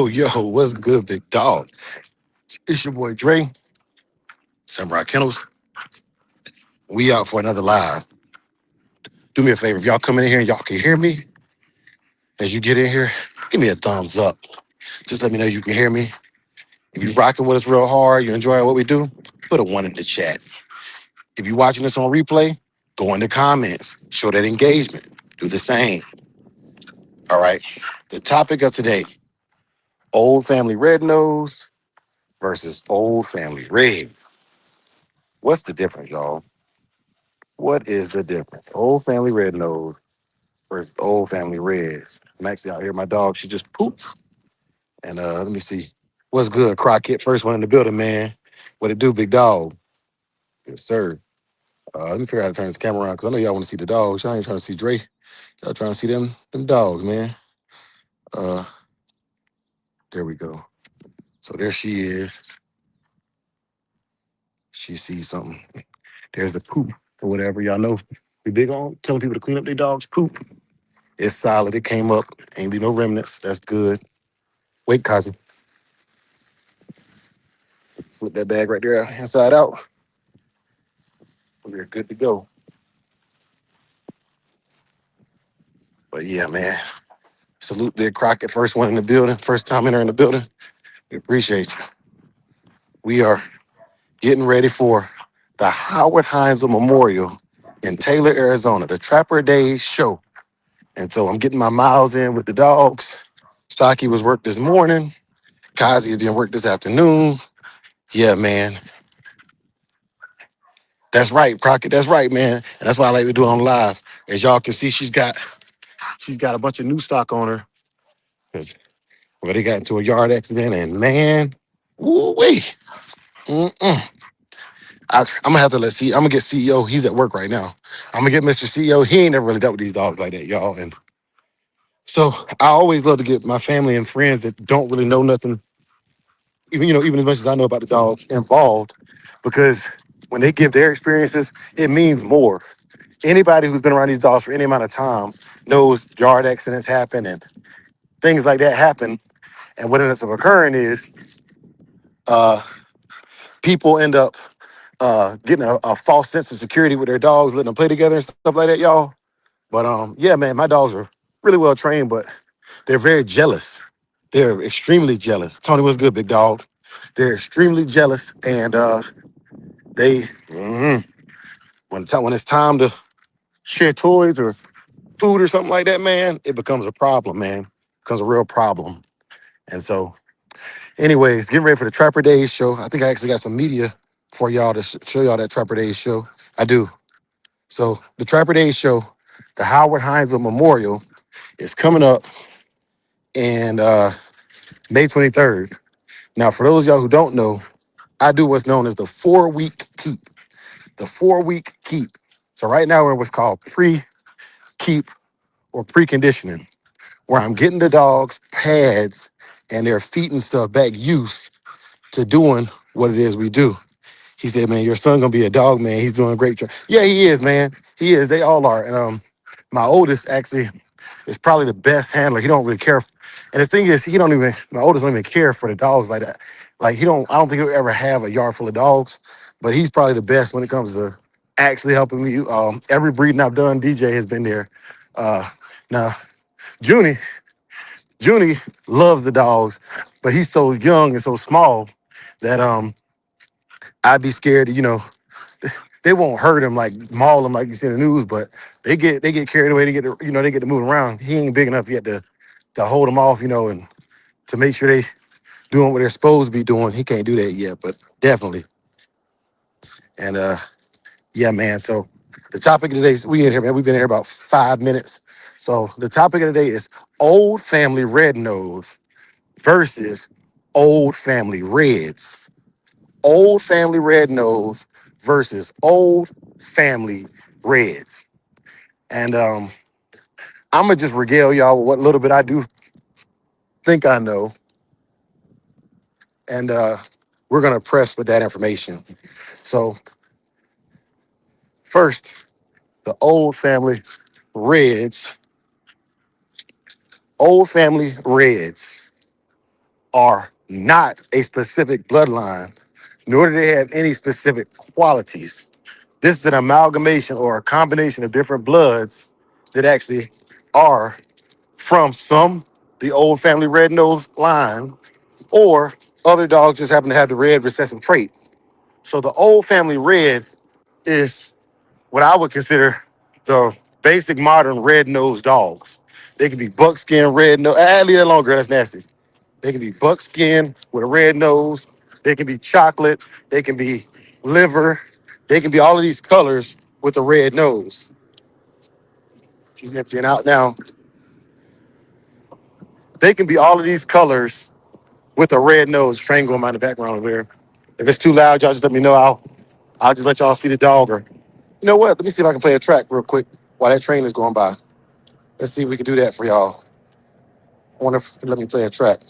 Yo, what's good, big dog? It's your boy Dre, Samurai Kennels. We out for another live. Do me a favor, if y'all come in here and y'all can hear me as you get in here, give me a thumbs up. Just let me know you can hear me. If you're rocking with us real hard, you enjoy what we do, put a one in the chat. If you're watching this on replay, go in the comments, show that engagement. Do the same. All right. The topic of today, old family red nose versus old family red. What's the difference, y'all? What is the difference? Old family red nose versus old family reds. I'm actually out here. My dog, she just pooped. And let me see. What's good, Crockett? First one in the building, man. What it do, big dog? Yes, sir. Let me figure out how to turn this camera around because I know y'all want to see the dogs. Y'all ain't trying to see Dre. Y'all trying to see them dogs, man. Uh, there we go. So there she is. She sees something. There's the poop or whatever. Y'all know we big on telling people to clean up their dogs' poop. It's solid. It came up. Ain't leave no remnants. That's good. Wait, Kazi. Flip that bag right there inside out. We're good to go. But yeah, man. Salute Big Crockett. First one in the building. First commenter in the building. We appreciate you. We are getting ready for the Howard Heinzel Memorial in Taylor, Arizona, the Trapper Days show. And so I'm getting my miles in with the dogs. Saki was worked this morning. Kazi is being worked this afternoon. Yeah, man. That's right, Crockett. That's right, man. And that's why I like to do it on live. As y'all can see, she's got a bunch of new stock on her. 'Cause, well, they got into a yard accident, and man, woo-wee. Mm-mm. I'm gonna have to I'm gonna get CEO. He's at work right now. I'm gonna get Mr. CEO. He ain't never really dealt with these dogs like that, y'all. And so I always love to get my family and friends that don't really know nothing, even as much as I know about the dogs, involved, because when they give their experiences, it means more. Anybody who's been around these dogs for any amount of time knows yard accidents happen and things like that happen. And what ends up occurring is uh, people end up getting a false sense of security with their dogs, letting them play together and stuff like that, y'all. But yeah, man, my dogs are really well trained, but they're very jealous. They're extremely jealous. Tony, what's good, big dog? They're extremely jealous, and they when it's time to share toys or food or something like that, man, it becomes a problem, man. It becomes a real problem. And so, anyways, getting ready for the Trapper Days show. I think I actually got some media for y'all to show y'all that Trapper Days show. I do. So the Trapper Days show, the Howard Heinzel Memorial, is coming up in May 23rd. Now, for those of y'all who don't know, I do what's known as the 4-week keep. The 4-week keep. So right now we're in what's called pre-keep or preconditioning, where I'm getting the dogs pads and their feet and stuff back used to doing what it is we do. He said, man, your son gonna be a dog, man. He's doing a great job. Yeah, he is, man. He is. They all are. And my oldest actually is probably the best handler. He don't really care. And the thing is, my oldest don't even care for the dogs like that. Like I don't think he'll ever have a yard full of dogs, but he's probably the best when it comes to actually helping me. Every breeding I've done, DJ has been there. Now, Junie, Junie loves the dogs, but he's so young and so small that I'd be scared, they won't hurt him like maul him like you see in the news, but they get carried away. They get to moving around. He ain't big enough yet to hold them off, and to make sure they doing what they're supposed to be doing. He can't do that yet, but definitely. And yeah, man. So the topic of today is we in here, man. We've been here about 5 minutes. So the topic of the day is old family red nose versus old family reds. Old family red nose versus old family reds. And I'm gonna just regale y'all with what little bit I do think I know, and we're gonna press with that information. So first, the old family reds. Old family reds. are not a specific bloodline, nor do they have any specific qualities. This is an amalgamation or a combination of different bloods that actually are from some, the old family red nose line, or other dogs just happen to have the red recessive trait. So the old family red is what I would consider the basic modern red-nosed dogs. They can be buckskin red nose. Leave that alone, girl. That's nasty. They can be buckskin with a red nose. They can be chocolate. They can be liver. They can be all of these colors with a red nose. She's emptying out now. They can be all of these colors with a red nose. Train going by in the background over there. If it's too loud, y'all just let me know. I'll just let y'all see the dog. Or you know what? Let me see if I can play a track real quick while that train is going by. Let's see if we can do that for y'all. I wonder if let me play a track.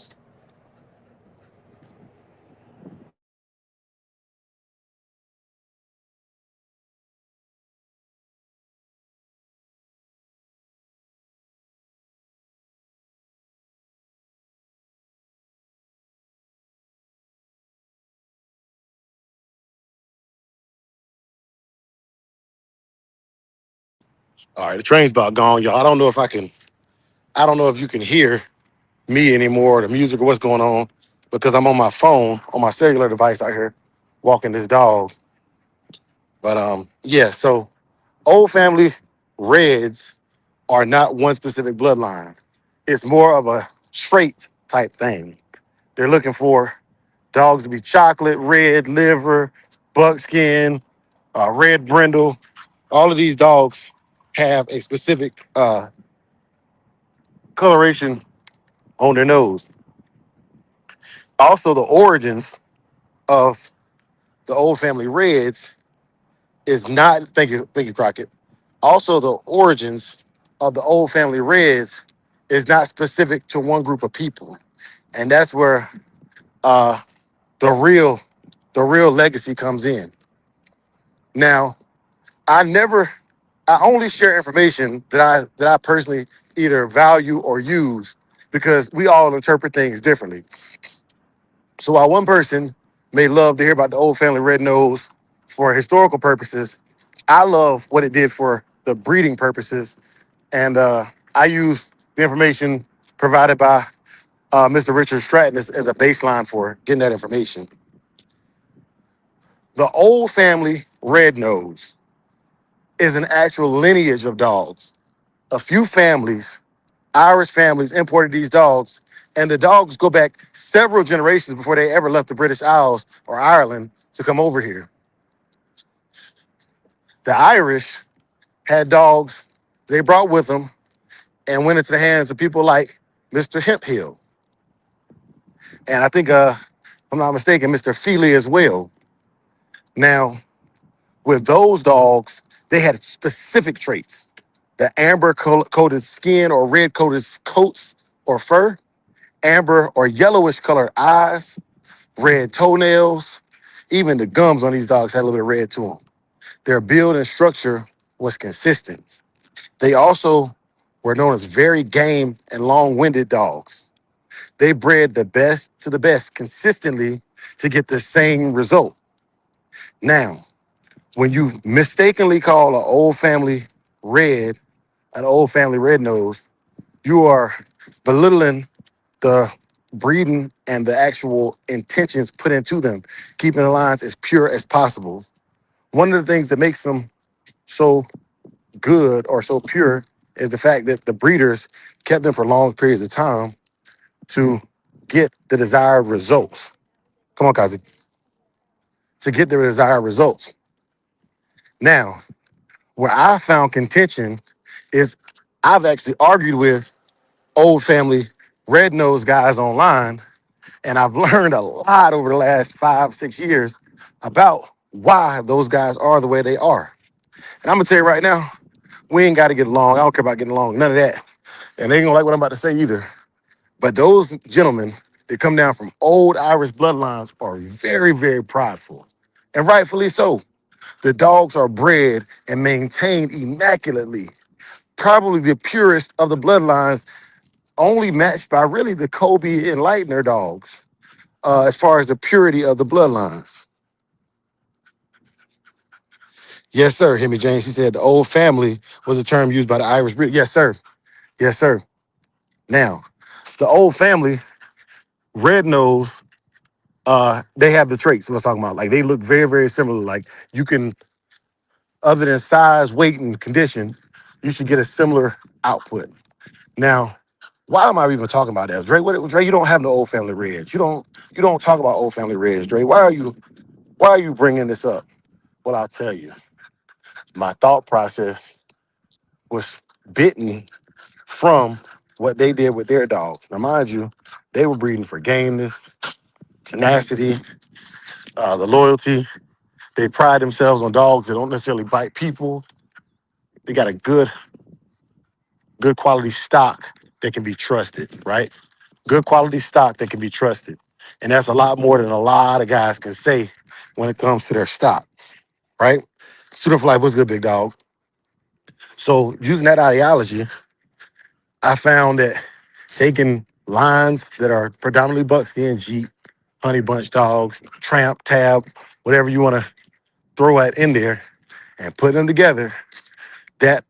All right, the train's about gone, y'all. I don't know if you can hear me anymore, or the music or what's going on, because I'm on my phone, on my cellular device out here, walking this dog. But yeah, so old family reds are not one specific bloodline. It's more of a trait type thing. They're looking for dogs to be chocolate, red, liver, buckskin, red brindle. All of these dogs have a specific coloration on their nose. Also, the origins of the old family reds is not, thank you, Crockett. Also, the origins of the old family reds is not specific to one group of people. And that's where uh, the real the real legacy comes in. Now, I never I only share information that I personally either value or use because we all interpret things differently. So while one person may love to hear about the old family red nose for historical purposes, I love what it did for the breeding purposes, and I use the information provided by Mr. Richard Stratton as a baseline for getting that information. The old family red nose is an actual lineage of dogs. A few families, Irish families, imported these dogs, and the dogs go back several generations before they ever left the British Isles or Ireland to come over here. The Irish had dogs they brought with them and went into the hands of people like Mr. Hemphill. And I think, if I'm not mistaken, Mr. Feely as well. Now, with those dogs, they had specific traits. The amber coated skin or red coated coats or fur, amber or yellowish colored eyes, red toenails. Even the gums on these dogs had a little bit of red to them. Their build and structure was consistent. They also were known as very game and long-winded dogs. They bred the best to the best consistently to get the same result. Now, when you mistakenly call an old family red an old family red nose, you are belittling the breeding and the actual intentions put into them, keeping the lines as pure as possible. One of the things that makes them so good or so pure is the fact that the breeders kept them for long periods of time to get the desired results. Come on, Kazi. To get the desired results. Now, where I found contention is I've actually argued with old family red nose guys online, and I've learned a lot over the last 5, 6 years about why those guys are the way they are. And I'm gonna tell you right now, we ain't gotta get along. I don't care about getting along, none of that. And they ain't gonna like what I'm about to say either. But those gentlemen that come down from old Irish bloodlines are very, very prideful. And rightfully so. The dogs are bred and maintained immaculately. Probably the purest of the bloodlines only matched by really the Kobe Enlightener dogs as far as the purity of the bloodlines. Yes, sir, Hemi James. He said the old family was a term used by the Irish breed. Yes, sir. Yes, sir. Now, the old family, red nose, they have the traits we're talking about. Like they look very, very similar. Like you can, other than size, weight, and condition, you should get a similar output. Now, why am I even talking about that? Dre, Dre, you don't have no old family reds. You don't talk about old family reds, Dre. Why are you bringing this up? Well, I'll tell you. My thought process was bitten from what they did with their dogs. Now, mind you, they were breeding for gameness, tenacity, the loyalty. They pride themselves on dogs that don't necessarily bite people. They got a good quality stock that can be trusted, right? Good quality stock that can be trusted. And that's a lot more than a lot of guys can say when it comes to their stock, right? Student for life, what's good, big dog? So using that ideology, I found that taking lines that are predominantly buckskin, Jeep, honey bunch dogs, tramp, tab, whatever you want to throw at in there and put them together, that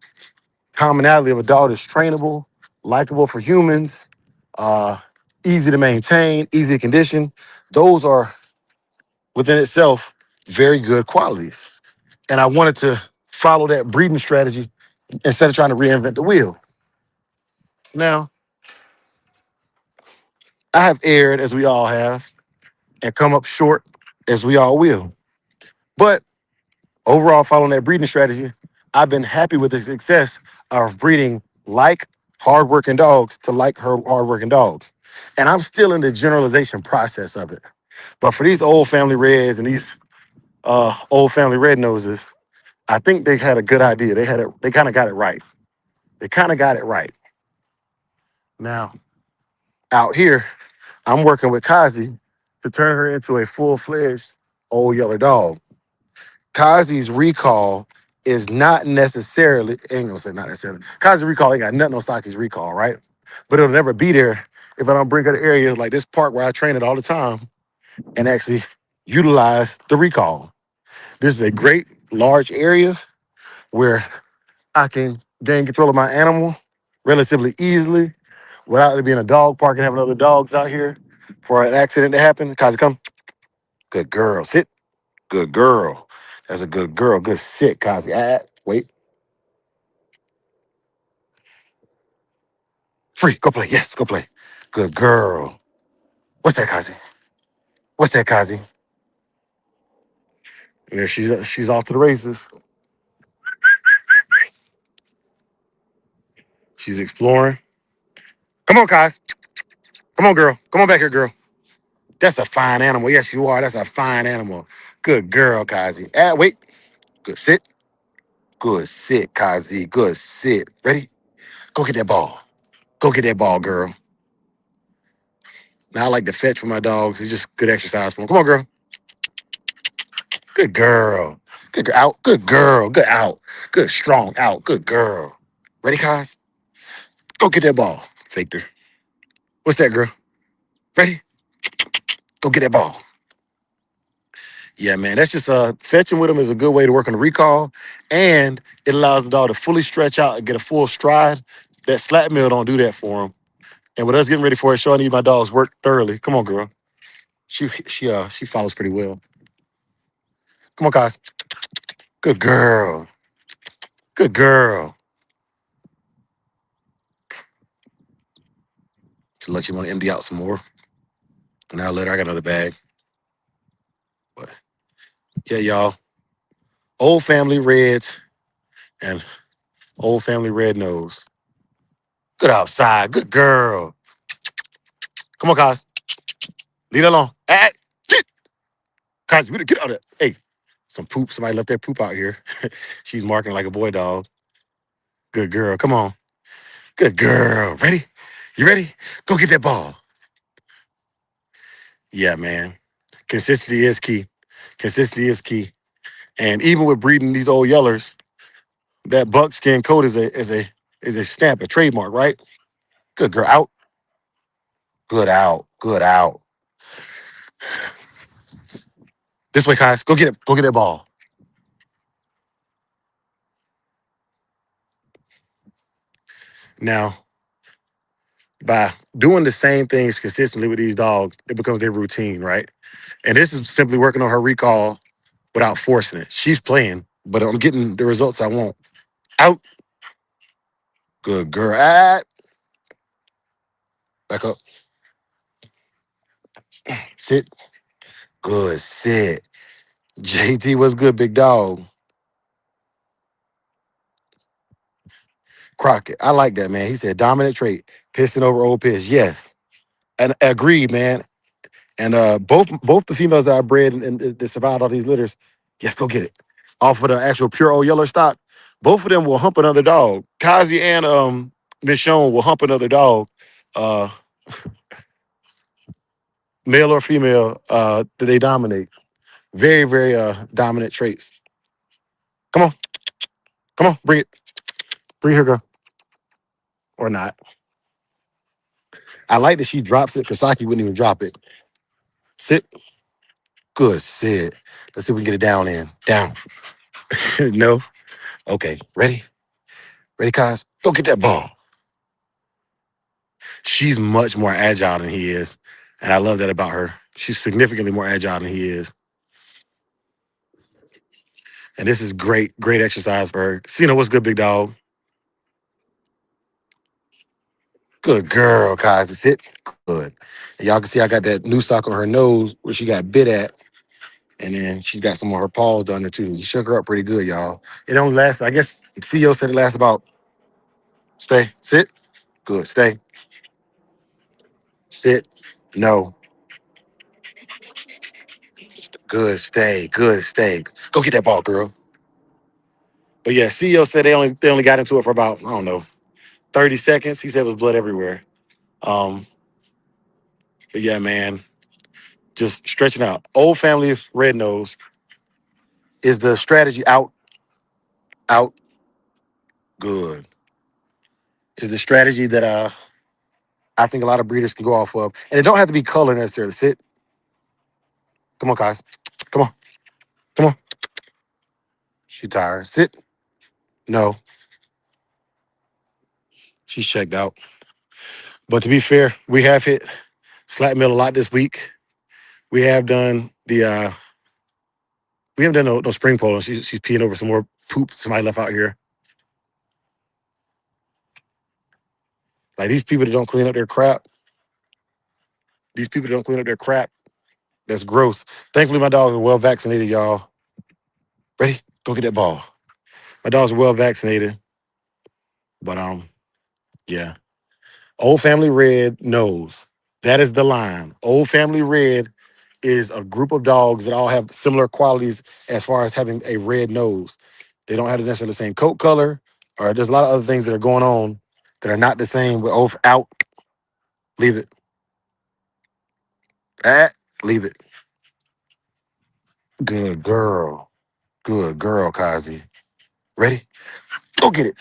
commonality of a dog that's trainable, likable for humans, uh, easy to maintain, easy to condition, those are within itself very good qualities. And I wanted to follow that breeding strategy instead of trying to reinvent the wheel. Now, I have erred, as we all have, and come up short, as we all will. But overall, following that breeding strategy, I've been happy with the success of breeding like hardworking dogs to like hardworking dogs. And I'm still in the generalization process of it. But for these old family reds and these old family red noses, I think they had a good idea. They kind of got it right. They kind of got it right. Now, out here, I'm working with Kazi to turn her into a full-fledged old yeller dog. Kazi's recall is not necessarily, ain't gonna say not necessarily. Kazi's recall ain't got nothing on Saki's recall, right? But it'll never be there if I don't bring her to areas like this park where I train it all the time and actually utilize the recall. This is a great large area where I can gain control of my animal relatively easily without it being a dog park and having other dogs out here for an accident to happen. Kazi, come. Good girl. Sit. Good girl. That's a good girl. Good sit, Kazi. Wait. Free. Go play. Yes, go play. Good girl. What's that, Kazi? What's that, Kazi? And there she's off to the races. She's exploring. Come on, Kazi. Come on, girl. Come on back here, girl. That's a fine animal. Yes, you are. That's a fine animal. Good girl, Kazi. Wait. Good sit. Good sit, Kazi. Good sit. Ready? Go get that ball. Go get that ball, girl. Now I like to fetch with my dogs. It's just good exercise for them. Come on, girl. Good girl. Good girl. Out. Good girl. Good out. Good strong out. Good girl. Ready, Kaz? Go get that ball. Faked her. What's that, girl? Ready? Go get that ball. Yeah, man. That's just fetching with them is a good way to work on the recall, and it allows the dog to fully stretch out and get a full stride. That slap mill don't do that for him. And with us getting ready for a show, I need my dogs work thoroughly. Come on, girl. She follows pretty well. Come on, Kaz. Good girl. Good girl. She let you want to empty out some more. And now later I got another bag. But yeah, y'all. Old family reds and old family red nose. Good outside. Good girl. Come on, guys. Leave it alone. Shit. Guys, we gotta get out of there. Hey, some poop. Somebody left their poop out here. She's marking like a boy dog. Good girl. Come on. Good girl. Ready? You ready? Go get that ball. Yeah, man. Consistency is key. Consistency is key. And even with breeding these old yellers, that buckskin coat is a stamp, a trademark, right? Good girl. Out. Good out. Good out. This way, guys. Go get it. Go get that ball. Now, by doing the same things consistently with these dogs, it becomes their routine, right? And this is simply working on her recall without forcing it. She's playing, but I'm getting the results I want. Out. Good girl. Ah. Back up. Sit. Good. Sit. JT, what's good, big dog? Crockett. I like that, man. He said dominant trait, pissing over old piss. Yes. And agreed, man. And both the females that I bred and that survived all these litters, yes, go get it. Off of the actual pure old yellow stock, both of them will hump another dog. Kazi and Michonne will hump another dog, uh, male or female, that they dominate. Very, very dominant traits. Come on, come on, bring it. Bring it here, girl. Or not. I like that she drops it. Kasaki wouldn't even drop it. Sit. Good sit. Let's see if we can get it down in. Down. No. Okay. Ready? Ready, Kaz? Go get that ball. She's much more agile than he is. And I love that about her. She's significantly more agile than he is. And this is great, great exercise for her. Cena, what's good, big dog? Good girl, Kaz. Sit. Good. And y'all can see I got that new stock on her nose where she got bit at. And then she's got some of her paws down there too. You shook her up pretty good, y'all. It only lasts, I guess, CEO said it lasts about, stay, sit. Good, stay, sit. No. Good, stay. Go get that ball, girl. But yeah, CEO said they only got into it for about, I don't know, 30 seconds. He said it was blood everywhere. Um, but yeah, man, just stretching out. Old family red nose is the strategy out, out, good. Is the strategy that I think a lot of breeders can go off of. And it don't have to be color necessarily. Sit. Come on, guys. Come on. Come on. She tired. Sit. No. She's checked out. But to be fair, we have hit Slack Mill a lot this week. We have done the we haven't done no spring polling. She's peeing over some more poop somebody left out here. Like these people that don't clean up their crap. These people that don't clean up their crap. That's gross. Thankfully, my dogs are well vaccinated, y'all. Ready? Go get that ball. My dogs are well vaccinated. But yeah. Old Family Red knows. That is the line. Old Family Red is a group of dogs that all have similar qualities as far as having a red nose. They don't have necessarily the same coat color, or there's a lot of other things that are going on that are not the same with out. Leave it. Leave it. Good girl. Good girl, Kazi. Ready? Go get it.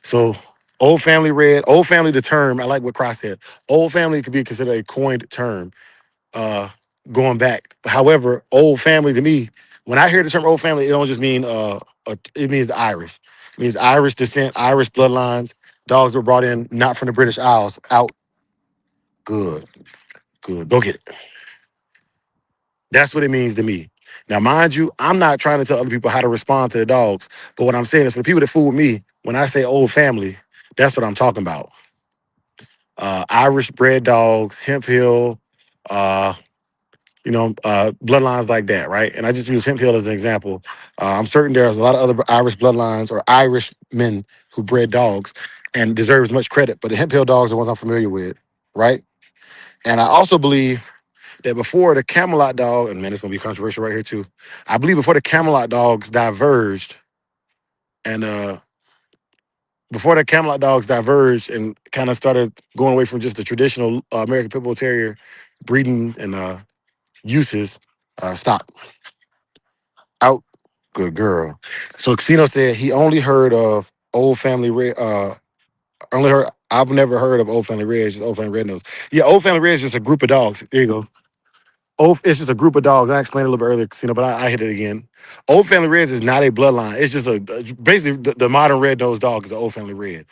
So Old Family Red, Old Family, the term, I like what Cross said. Old Family could be considered a coined term. uh, going back. However, old family to me, when I hear the term old family, it don't just mean it means the Irish. It means Irish descent, Irish bloodlines. Dogs were brought in not from the British Isles. Out. Good. Good. Go get it. That's what it means to me. Now, mind you, I'm not trying to tell other people how to respond to the dogs, but what I'm saying is for the people that fool with me, when I say old family, that's what I'm talking about. Irish bred dogs, Hemphill, uh, bloodlines like that, right? And I just use Hemphill as an example. I'm certain there's a lot of other Irish bloodlines or Irish men who bred dogs and deserve as much credit, but the Hemphill dogs are the ones I'm familiar with, right? And I also believe that before the Camelot dog, and man, it's gonna be controversial right here too. I believe before the Camelot dogs diverged, and before the Camelot dogs diverged and kind of started going away from just the traditional American Pit Bull Terrier breeding and uses, stop. Out. Good girl. So Xeno said he only heard of old family only heard I've never heard of Old Family Red, just Old Family Red Nose. Yeah, Old Family Red is just a group of dogs. There you go. It's just a group of dogs. I explained it a little bit earlier, Casino, but I hit it again. Old Family Reds is not a bloodline. It's just basically the modern red nosed dog is an Old Family Red.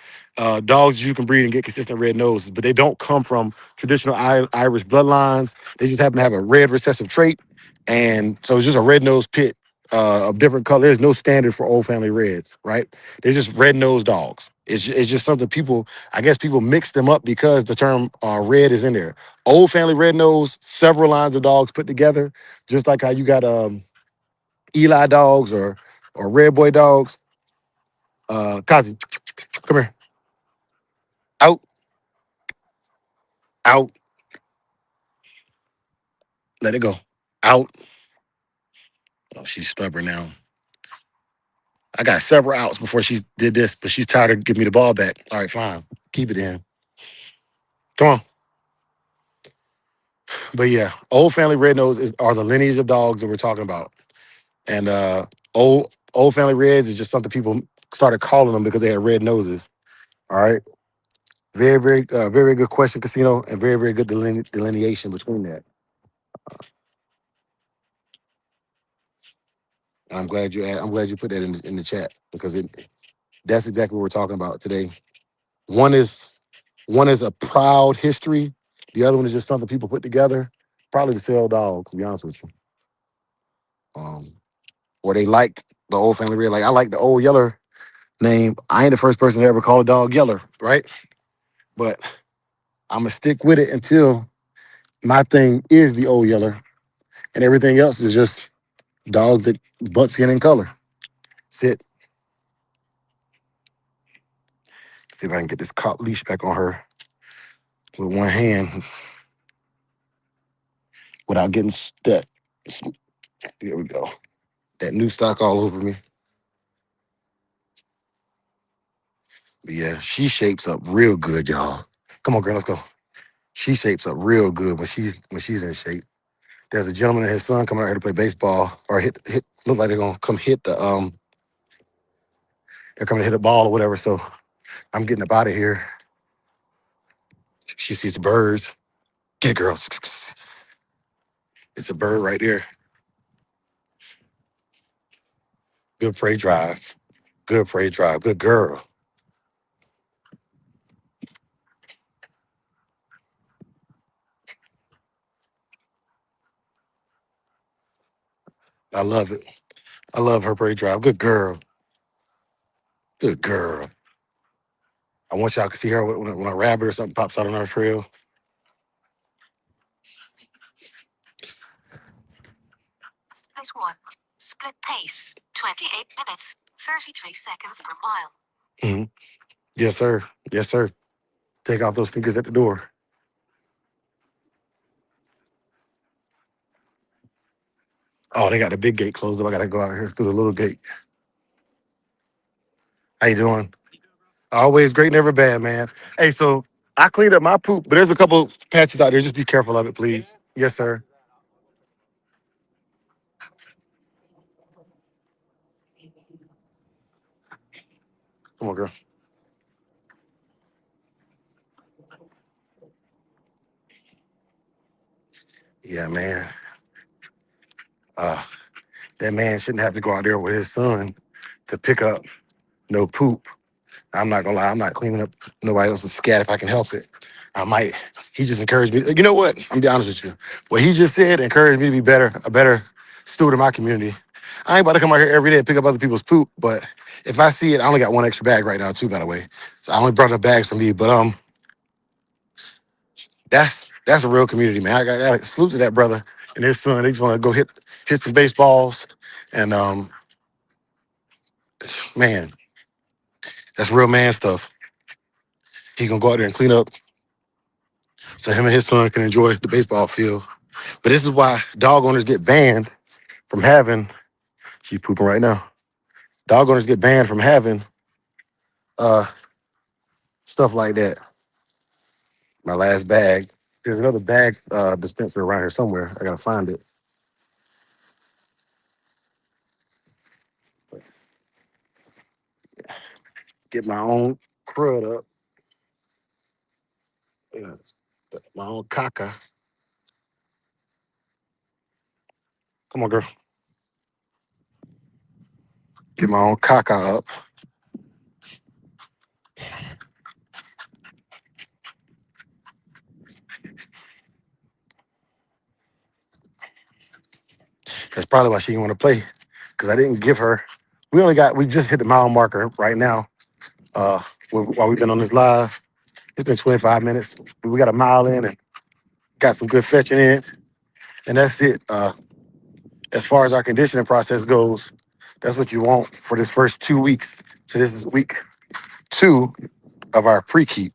Dogs you can breed and get consistent red noses, but they don't come from traditional Irish bloodlines. They just happen to have a red recessive trait, and so it's just a red nosed pit of different color. There's no standard for Old Family Reds, right? They're just red nosed dogs. It's just something people, I guess, people mix them up because the term red is in there. Old Family Red Nose, several lines of dogs put together, just like how you got Eli dogs or Red Boy dogs. Kazi, come here. Out, out. Let it go. Out. Oh, she's stubborn now. I got several outs before she did this, but she's tired of giving me the ball back. All right, fine. Keep it in. Come on. But yeah, Old Family Red Nose are the lineage of dogs that we're talking about. And old Family Reds is just something people started calling them because they had red noses. All right. Very good question, Casino, and very good delineation between that. And I'm glad you put that in the chat because that's exactly what we're talking about today. One is one is a proud history. The other one is just something people put together, probably to sell dogs. To be honest with you, or they liked the Old Family Red. Like I like the Old Yeller name. I ain't the first person to ever call a dog Yeller, right? But I'm gonna stick with it until my thing is the Old Yeller, and everything else is just dogs that butt skin and color. Sit. See if I can get this cop leash back on her with one hand without getting that. There we go. That new stock all over me. But yeah, she shapes up real good, y'all. Come on, girl, let's go. She shapes up real good when she's in shape. There's a gentleman and his son coming out here to play baseball or hit. Look like they're gonna come hit the They're coming to hit a ball or whatever. So I'm getting up out of here. She sees the birds. Get it, girl. It's a bird right there. Good prey drive. Good prey drive. Good girl. I love it. I love her prey drive. Good girl. Good girl. I want y'all to see her when a rabbit or something pops out on our trail. Split 1. Split pace. 28 minutes. 33 seconds per mile. Mm-hmm. Yes, sir. Yes, sir. Take off those sneakers at the door. Oh, they got the big gate closed up. I gotta go out here through the little gate. How you doing? Always great, never bad, man. Hey, so I cleaned up my poop, but there's a couple patches out there. Just be careful of it, please. Yes, sir. Come on, girl. Yeah, man. Uh, that man shouldn't have to go out there with his son to pick up no poop. I'm not gonna lie, I'm not cleaning up nobody else's scat if I can help it. I might. He just encouraged me. You know what? I'm be honest with you. What he just said encouraged me to be a better steward of my community. I ain't about to come out here every day and pick up other people's poop, but if I see it, I only got one extra bag right now too, by the way. So I only brought enough bags for me. But that's a real community, man. I got to salute to that brother and his son. They just want to go hit some baseballs, and man, that's real man stuff. He gonna go out there and clean up so him and his son can enjoy the baseball field. But this is why dog owners get banned from having. She's pooping right now. Dog owners get banned from having uh stuff like that. My last bag. There's another bag dispenser around here somewhere. I gotta find it. Get my own crud up. Yeah, my own caca. Come on, girl. Get my own caca up. That's probably why she didn't want to play. Because I didn't give her. We just hit the mile marker right now. While we've been on this live. It's been 25 minutes. We got a mile in and got some good fetching in. And that's it. As far as our conditioning process goes, that's what you want for this first 2 weeks. So this is week 2 of our pre-keep.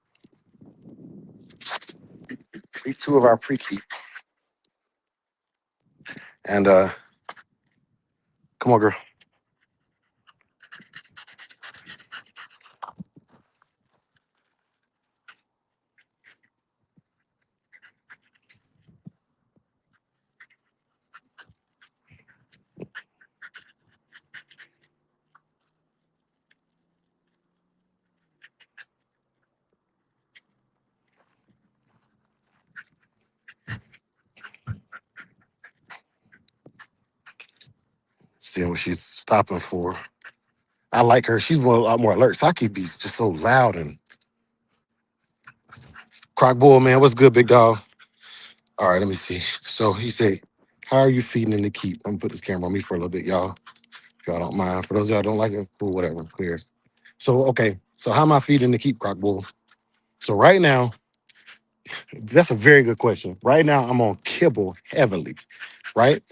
Week 2 of our pre-keep. And come on, girl. Seeing what she's stopping for. I like her. She's a lot more alert. Saki be just so loud and Croc Bull, man. What's good, big dog? All right, let me see. So he said, how are you feeding in the keep? I'm gonna put this camera on me for a little bit, y'all. If y'all don't mind. For those of y'all who don't like it, cool, whatever, clear. So, okay. So how am I feeding the keep, Croc Bull? So right now, that's a very good question. Right now, I'm on kibble heavily, right?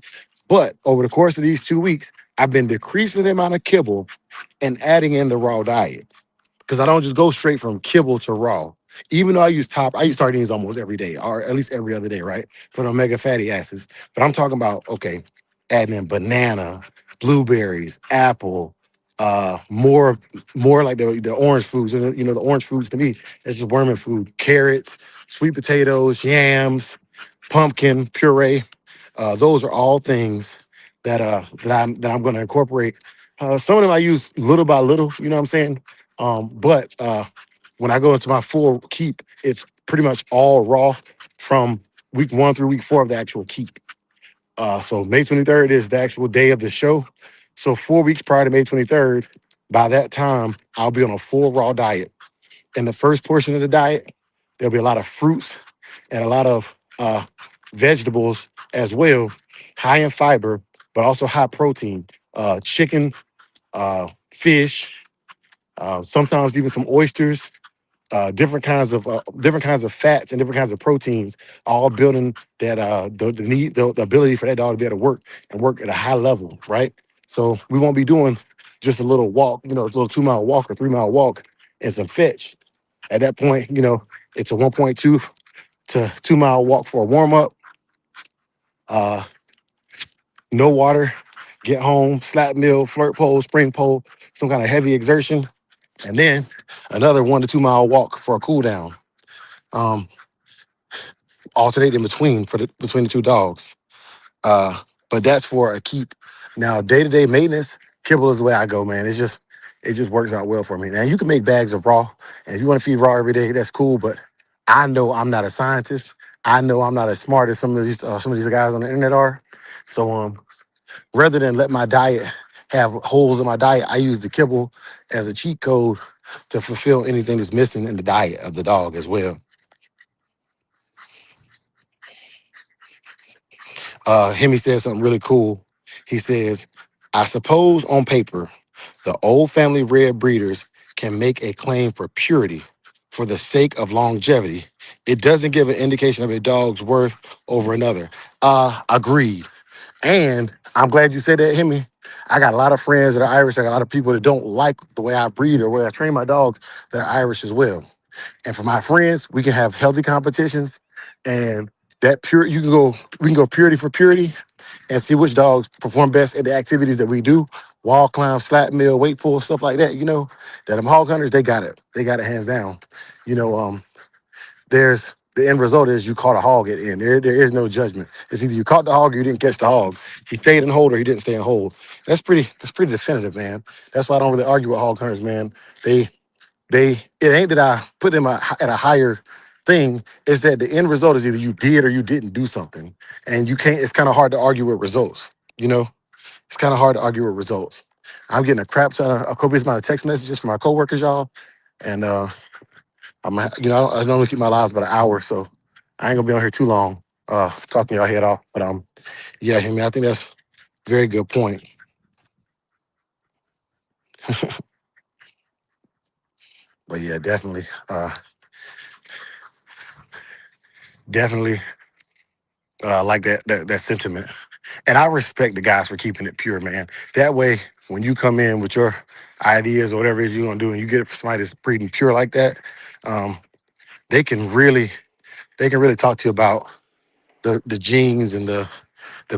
But over the course of these 2 weeks, I've been decreasing the amount of kibble and adding in the raw diet. Because I don't just go straight from kibble to raw. Even though I use sardines almost every day, or at least every other day, right? For the omega fatty acids. But I'm talking about, okay, adding in banana, blueberries, apple, more like the orange foods. And the orange foods to me, it's just worming food. Carrots, sweet potatoes, yams, pumpkin puree. Those are all things that I'm going to incorporate. Some of them I use little by little, you know what I'm saying? But when I go into my full keep, it's pretty much all raw from week 1 through week 4 of the actual keep. So May 23rd is the actual day of the show. So 4 weeks prior to May 23rd, by that time, I'll be on a full raw diet. In the first portion of the diet, there'll be a lot of fruits and a lot of vegetables as well, high in fiber, but also high protein. Chicken, fish, sometimes even some oysters, different kinds of fats and different kinds of proteins, all building that the ability for that dog to be able to work at a high level, right? So we won't be doing just a little walk, a little 2 mile walk or 3 mile walk and some fetch. At that point, it's a 1.2 to 2 mile walk for a warm up. Uh, no water, get home, slap meal, flirt pole, spring pole, some kind of heavy exertion, and then another 1 to 2 mile walk for a cool down. Um, Alternate in between the two dogs. But that's for a keep. Now, day-to-day maintenance, kibble is the way I go, man. It just works out well for me. Now you can make bags of raw, and if you want to feed raw every day, that's cool. But I know I'm not a scientist. I know I'm not as smart as some of these guys on the internet are. So rather than let my diet have holes in my diet, I use the kibble as a cheat code to fulfill anything that's missing in the diet of the dog as well. Hemi said something really cool. He says, I suppose on paper, the old family red breeders can make a claim for purity for the sake of longevity. It doesn't give an indication of a dog's worth over another. Agreed. And I'm glad you said that, Hemi. I got a lot of friends that are Irish. I got a lot of people that don't like the way I breed or the way I train my dogs that are Irish as well. And for my friends, we can have healthy competitions and that pure we can go purity for purity and see which dogs perform best at the activities that we do. Wall climb, slap mill, weight pull, stuff like that, that them hog hunters, they got it. They got it hands down. You know, there's the end result is you caught a hog at the end. There is no judgment. It's either you caught the hog or you didn't catch the hog. He stayed in hold or he didn't stay in hold. That's pretty definitive, man. That's why I don't really argue with hog hunters, man. They it ain't that I put them at a higher thing is that the end result is either you did or you didn't do something. And you can't, it's kind of hard to argue with results. You know, it's kind of hard to argue with results. I'm getting a crap ton of a copious amount of text messages from my coworkers, y'all. And I normally keep my lives about an hour, so I ain't gonna be on here too long, talking y'all head off. But yeah, I mean, I think that's a very good point. But yeah, definitely like that sentiment. And I respect the guys for keeping it pure, man. That way, when you come in with your ideas or whatever it is you're gonna do, and you get it from somebody that's breeding pure like that, um, they can really talk to you about the genes and the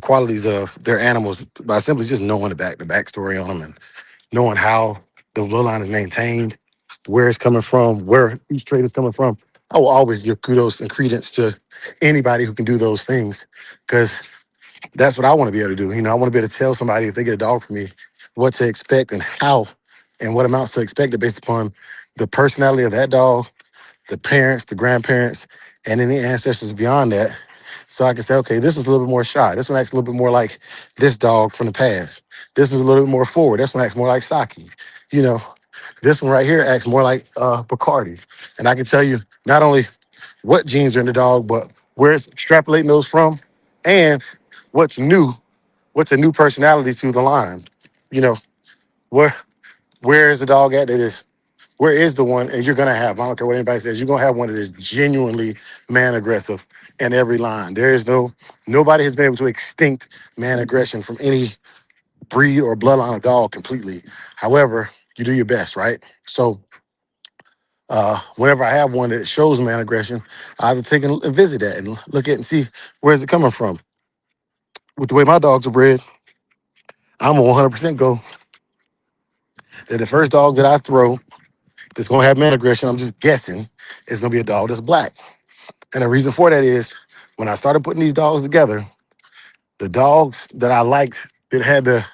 qualities of their animals by simply just knowing the backstory on them and knowing how the bloodline is maintained, where it's coming from, where each trait is coming from. I will always give kudos and credence to anybody who can do those things because that's what I want to be able to do. You know, I want to be able to tell somebody if they get a dog from me what to expect and how and what amounts to expect it based upon the personality of that dog, the parents, the grandparents, and any ancestors beyond that. So I can say, okay, this was a little bit more shy. This one acts a little bit more like this dog from the past. This is a little bit more forward. This one acts more like Saki. You know, this one right here acts more like Bacardi. And I can tell you not only what genes are in the dog, but where it's extrapolating those from and what's new, what's a new personality to the line. You know, where where is the dog at that is where is the one, and you're gonna have, I don't care what anybody says, you're gonna have one that is genuinely man aggressive in every line. There is nobody has been able to extinct man aggression from any breed or bloodline of dog completely. However, you do your best, right? So whenever I have one that shows man aggression, I either take and visit that and look at it and see where's it coming from. With the way my dogs are bred, I'm gonna 100% go that the first dog that I throw that's gonna have man aggression, I'm just guessing, is gonna be a dog that's black. And the reason for that is when I started putting these dogs together, the dogs that I liked that had the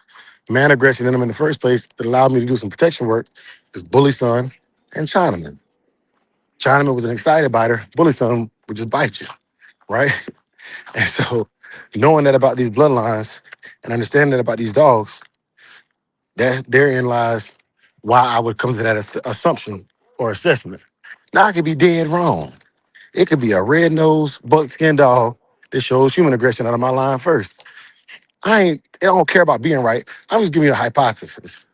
man aggression in them in the first place that allowed me to do some protection work is Bully Son and Chinaman. Chinaman was an excited biter. Bully Son would just bite you, right? And so knowing that about these bloodlines and understanding that about these dogs, that therein lies why I would come to that assumption or assessment. Now I could be dead wrong. It could be a red-nosed, buckskin dog that shows human aggression out of my line first. I don't care about being right. I'm just giving you a hypothesis.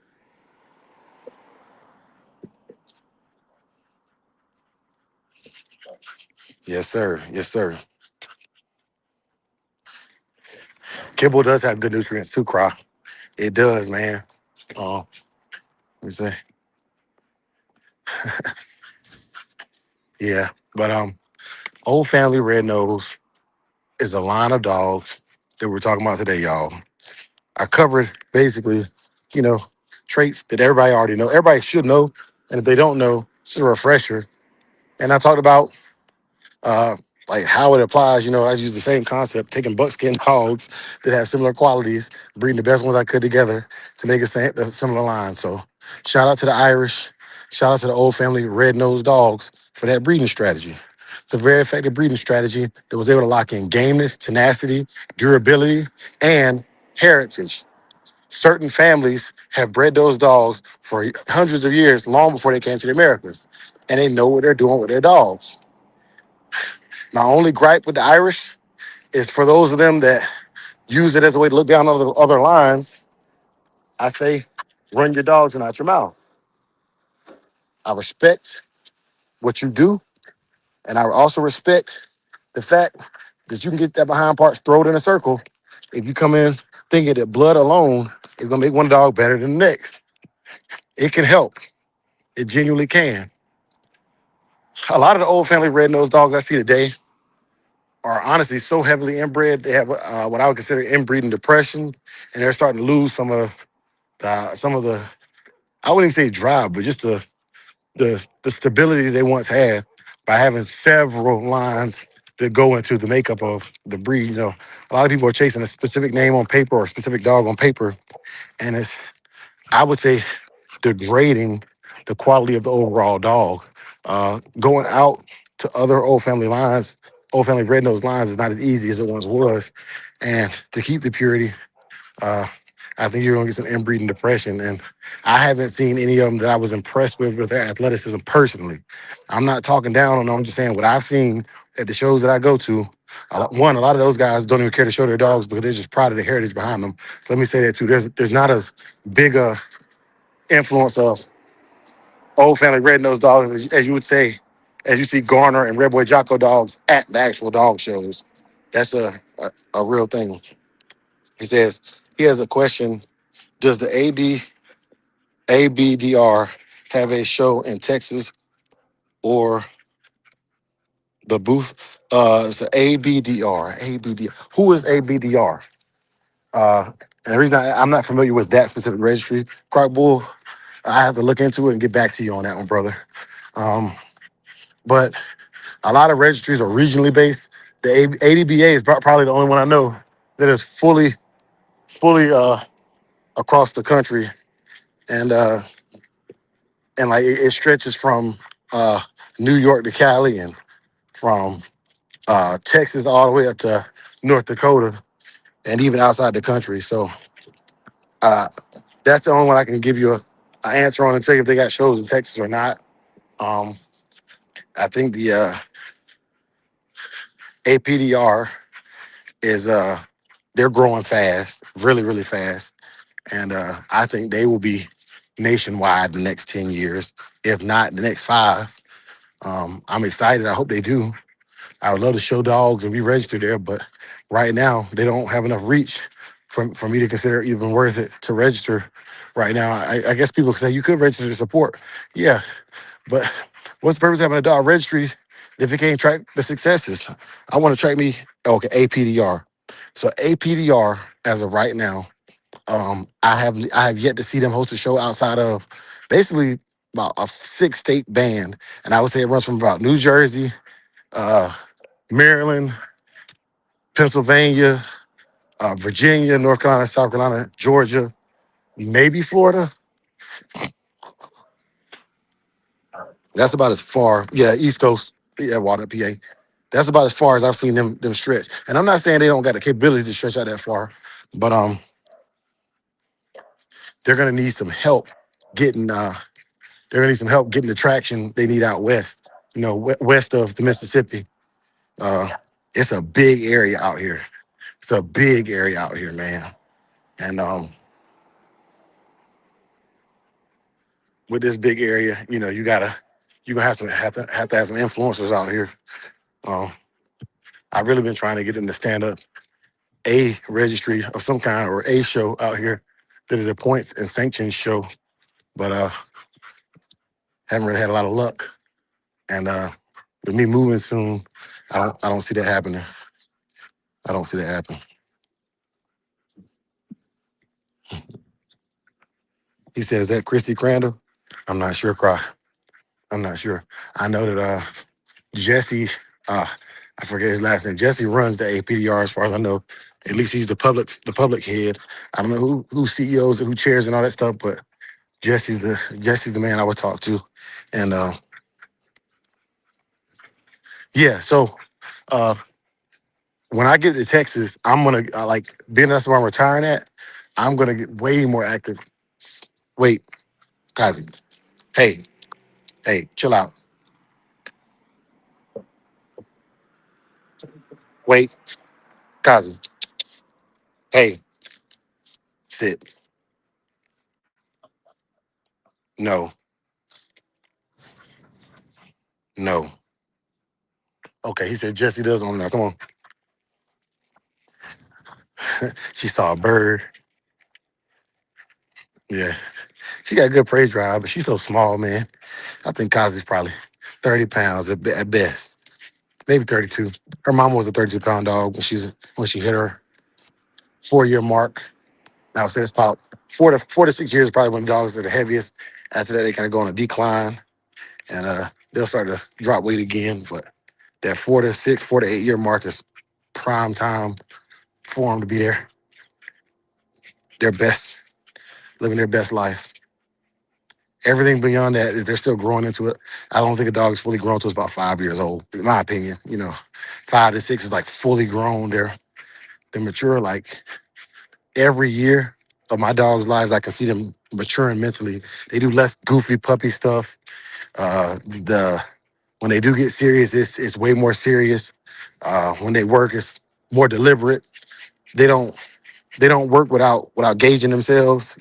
Yes, sir. Yes, sir. Kibble does have good nutrients too, Craw. It does, man. Let me say, yeah. But Old Family Red Nose is a line of dogs that we're talking about today, y'all. I covered basically, you know, traits that everybody already know. Everybody should know, and if they don't know, it's just a refresher. And I talked about uh, like how it applies. You know, I use the same concept, taking buckskin dogs that have similar qualities, breeding the best ones I could together to make a similar line. So shout out to the Irish, shout out to the Old Family red-nosed dogs for that breeding strategy. It's a very effective breeding strategy that was able to lock in gameness, tenacity, durability, and heritage. Certain families have bred those dogs for hundreds of years, long before they came to the Americas, and they know what they're doing with their dogs. My only gripe with the Irish is for those of them that use it as a way to look down on the other lines. I say, run your dogs and out your mouth. I respect what you do, and I also respect the fact that you can get that behind parts, throw it in a circle. If you come in thinking that blood alone is gonna make one dog better than the next, it can help. It genuinely can. A lot of the old family red-nosed dogs I see today are honestly so heavily inbred. They have what I would consider inbreeding depression, and they're starting to lose some of the I wouldn't even say drive, but just the stability they once had by having several lines that go into the makeup of the breed. You know, a lot of people are chasing a specific name on paper or a specific dog on paper, and it's, I would say, degrading the quality of the overall dog. Going out to other old family lines, old family red nose lines is not as easy as it once was. And to keep the purity, uh, I think you're gonna get some inbreeding depression. And I haven't seen any of them that I was impressed with their athleticism personally. I'm not talking down on them. I'm just saying what I've seen at the shows that I go to. One, a lot of those guys don't even care to show their dogs because they're just proud of the heritage behind them. So let me say that too. There's not as big a influence of old family red nosed dogs as you would say, as you see Garner and Red Boy Jocko dogs at the actual dog shows. That's a real thing. He says he has a question. Does the ABDR have a show in Texas or the booth? It's the ABDR. ABDR. Who is ABDR? And the reason I'm not familiar with that specific registry, Croc Bull, I have to look into it and get back to you on that one, brother. Um, but a lot of registries are regionally based. The ADBA is probably the only one I know that is fully across the country, and like it stretches from uh, New York to Cali and from Texas all the way up to North Dakota and even outside the country. So uh, that's the only one I can give you a answer on and tell you if they got shows in Texas or not. Um, I think the APDR is they're growing fast, really, really fast. And I think they will be nationwide the next 10 years, if not the next 5. I'm excited. I hope they do. I would love to show dogs and be registered there, but right now they don't have enough reach for me to consider it even worth it to register right now. I guess people say you could register to support. Yeah, but what's the purpose of having a dog registry if it can't track the successes? I want to track me, okay, APDR. So APDR, as of right now, I have yet to see them host a show outside of basically about a 6-state band. And I would say it runs from about New Jersey, uh, Maryland, Pennsylvania, Virginia, North Carolina, South Carolina, Georgia, maybe Florida. That's about as far. Yeah, East Coast. Yeah, Water, PA. That's about as far as I've seen them stretch. And I'm not saying they don't got the capability to stretch out that far, but they're gonna need some help getting they're gonna need some help getting the traction they need out west. You know, west of the Mississippi. Uh, it's a big area out here. It's a big area out here, man. And with this big area, you know, you gonna have to have some influencers out here. Um, I've really been trying to get them to stand up a registry of some kind or a show out here that is a points and sanctions show, but haven't really had a lot of luck. And with me moving soon, I don't see that happening. I don't see that happen. He said, "Is that Christy Crandall?" I'm not sure, Cry. I'm not sure. I know that Jesse, uh, I forget his last name. Jesse runs the APDR as far as I know. At least he's the public head. I don't know who CEOs or who chairs and all that stuff, but Jesse's the man I would talk to. And yeah, so uh, when I get to Texas, I'm gonna like being that's where I'm retiring at. I'm gonna get way more active. Wait, Kazi. Hey, hey, chill out. Wait, Kazi. Hey, sit. No, no. Okay, he said Jesse does own that. Come on. She saw a bird. Yeah, she got a good praise drive, but she's so small, man. I think Kazi's probably 30 pounds at best, maybe 32. Her mom was a 32-pound dog when she hit her 4-year mark. I would say it's about 4 to 6 years probably when dogs are the heaviest. After that, they kind of go on a decline and they'll start to drop weight again. But that 4 to 6, 4 to 8 year mark is prime time for them to be their best, living their best life. Everything beyond that is they're still growing into it. I don't think a dog is fully grown until it's about 5 years old, in my opinion. 5 to 6 is like fully grown. They're mature like every year of my dog's lives. I can see them maturing mentally. They do less goofy puppy stuff. The When they do get serious, it's way more serious. When they work, it's more deliberate. They don't they don't work without gauging themselves.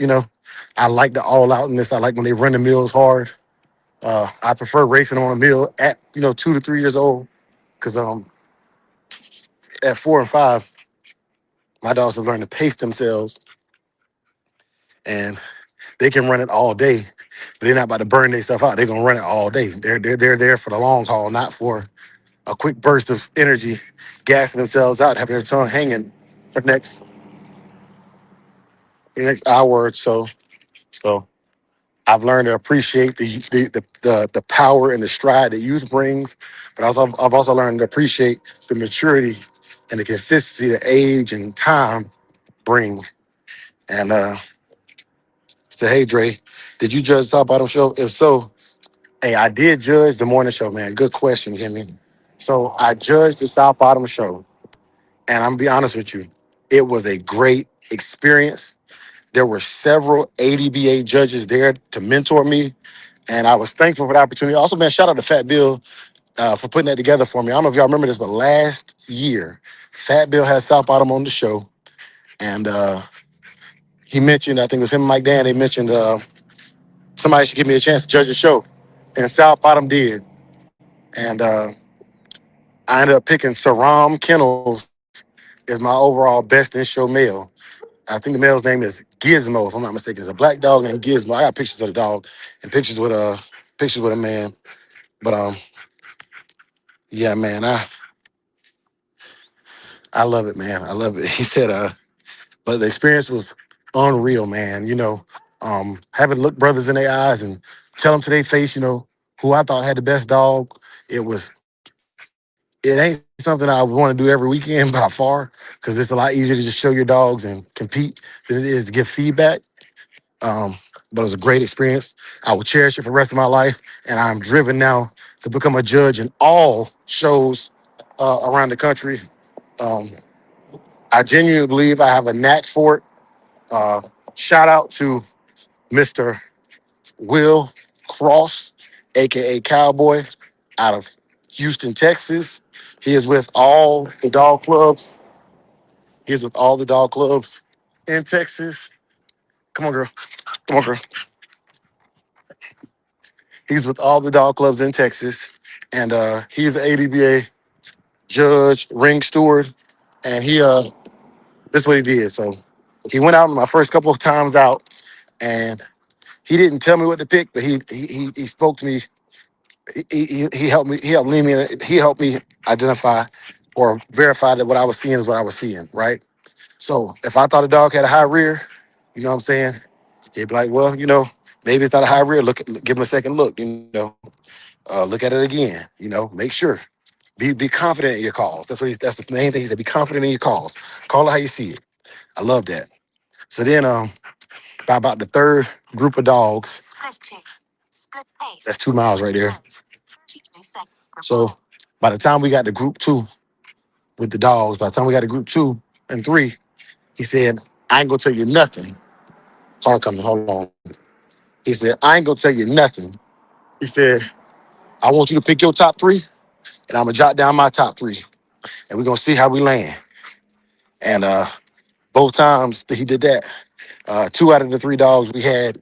I like the all outness. I like when they run the mills hard. I prefer racing on a mill at 2 to 3 years old because at 4 and 5, my dogs have learned to pace themselves and they can run it all day, but they're not about to burn themselves out. They're gonna run it all day. They're there for the long haul, not for a quick burst of energy, gassing themselves out, having their tongue hanging for the next hour or so. So I've learned to appreciate the power and the stride that youth brings, but I've also learned to appreciate the maturity and the consistency that age and time bring. And so, hey, Dre, did you judge the South Bottom show? If so, hey, I did judge the morning show, man. Good question, Jimmy. So I judged the South Bottom show, and I'm gonna be honest with you, it was a great experience. There were several ADBA judges there to mentor me, and I was thankful for the opportunity. Also, man, shout out to Fat Bill for putting that together for me. I don't know if y'all remember this, but last year, Fat Bill had South Bottom on the show, and he mentioned, I think it was him and Mike Dan, they mentioned somebody should give me a chance to judge the show, and South Bottom did. And I ended up picking Saram Kennels as my overall best in show male. I think the male's name is Gizmo, if I'm not mistaken. It's a black dog named Gizmo. I got pictures of the dog and pictures with a man. But yeah, man, I love it, man. I love it. He said, but the experience was unreal, man. Having look brothers in their eyes and tell them to their face, who I thought had the best dog. It ain't something I would want to do every weekend by far, because it's a lot easier to just show your dogs and compete than it is to give feedback. But it was a great experience. I will cherish it for the rest of my life, and I'm driven now to become a judge in all shows around the country. Um, I genuinely believe I have a knack for it. Uh, Shout out to Mr. Will Cross, aka Cowboy, out of Houston, Texas. He is with all the dog clubs. He is with all the dog clubs in Texas. Come on, girl. Come on, girl. He's with all the dog clubs in Texas, and he's an ADBA judge, ring steward, and this is what he did. So he went out my first couple of times out, and he didn't tell me what to pick, but he spoke to me. He helped me. He helped lead me. He helped me identify or verify that what I was seeing is what I was seeing. Right. So if I thought a dog had a high rear, you know what I'm saying? He'd be like, well, maybe it's not a high rear. Give him a second look. Look at it again. Make sure. Be confident in your calls. That's the main thing. He said, be confident in your calls. Call it how you see it. I love that. So then, by about the third group of dogs, that's 2 miles right there. So by the time we got to group two with the dogs, by the time we got to group 2 and 3, he said, I ain't gonna tell you nothing. Car coming, hold on. He said, I ain't gonna tell you nothing. He said, I want you to pick your top 3, and I'm gonna jot down my top 3, and we're gonna see how we land. And both times that he did that, 2 out of the 3 dogs we had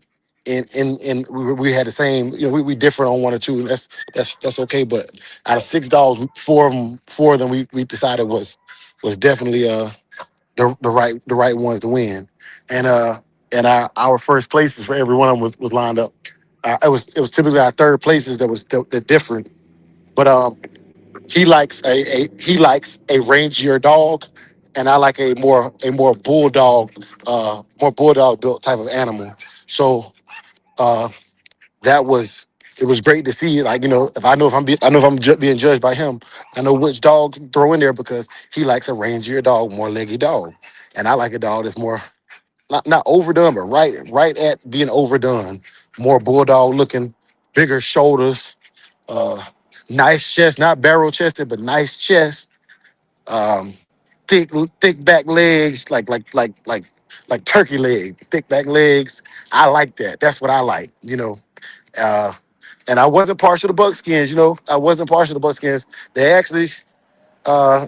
we had the same, we different on 1 or 2, and that's okay. But out of 6 dogs, four of them we decided was definitely the right ones to win. And our first places for every one of them was lined up. It was typically our third places that different. But he likes a rangier dog, and I like a more bulldog built type of animal. So uh, that was it was great to see. Like, if I'm being judged by him, I know which dog to throw in there because he likes a rangier dog, more leggy dog, and I like a dog that's more not overdone, but right at being overdone, more bulldog looking, bigger shoulders, uh, nice chest, not barrel chested, but nice chest, um, thick thick back legs, like turkey leg, thick back legs. I like that. That's what I like, Uh, and I wasn't partial to buckskins, I wasn't partial to buckskins. They actually, uh,